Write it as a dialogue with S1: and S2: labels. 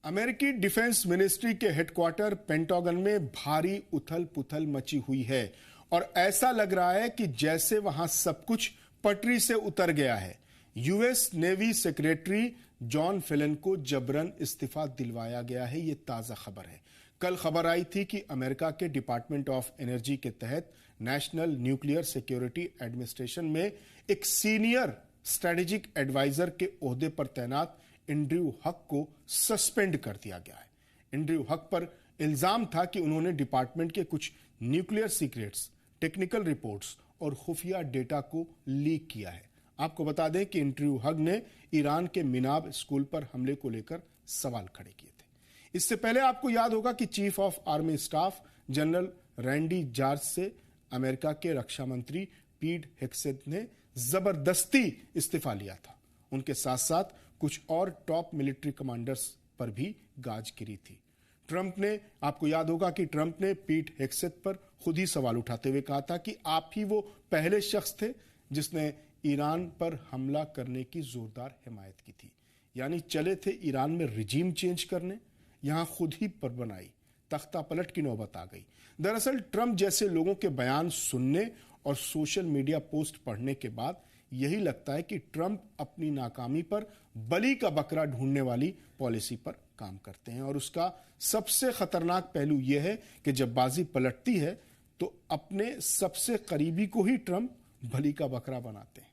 S1: अमेरिकी defence ministry के headquarter pentagon में भारी उथल पुथल मची हुई है और ऐसा लग रहा है कि जैसे वहां सब कुछ पटरी से उतर गया है। US navy secretary John fallen को जबरन इस्तीफा दिलवाया गया है। ये ताजा खबर है। कल खबर आई थी कि अमेरिका के डिपार्टमेंट ऑफ एनर्जी के तहत नेशनल न्यूक्लियर सिक्योरिटी एडमिनिस्ट्रेशन में एक सीनियर स्ट्रेटेजिक एडवाइजर के ओहदे पर तैनात एंड्रयू हक को सस्पेंड कर दिया गया है। एंड्रयू हक पर इल्जाम था कि उन्होंने डिपार्टमेंट के कुछ न्यूक्लियर सीक्रेट्स, टेक्निकल रिपोर्ट्स और खुफिया डेटा को लीक किया है। आपको बता दें कि एंड्रयू हक ने ईरान के मिनाब स्कूल पर हमले को लेकर सवाल खड़े किए थे। इससे पहले आपको याद होगा कि chief of army staff general Randy George से अमेरिका के रक्षा मंत्री पीट हेग्सेथ ने जबरदस्ती इस्तीफा लिया था। उनके साथ साथ कुछ और टॉप मिलिट्री कमांडर्स पर भी गाज गिरी थी। आपको याद होगा कि ट्रंप ने पीट हेग्सेथ पर खुद ही सवाल उठाते हुए कहा था कि आप ही वो पहले शख्स थे जिसने ईरान पर हमला करने की जोरदार हिमायत की थी। यानी चले थे ईरान में रिजीम चेंज करने, यहां खुद ही पर बनाई तख्ता पलट की नौबत आ गई। दरअसल ट्रंप जैसे लोगों के बयान सुनने और सोशल मीडिया पोस्ट पढ़ने के बाद यही लगता है कि ट्रंप अपनी नाकामी पर बलि का बकरा ढूंढने वाली पॉलिसी पर काम करते हैं। और उसका सबसे खतरनाक पहलू यह है कि जब बाजी पलटती है तो अपने सबसे करीबी को ही ट्रंप बलि का बकरा बनाते हैं।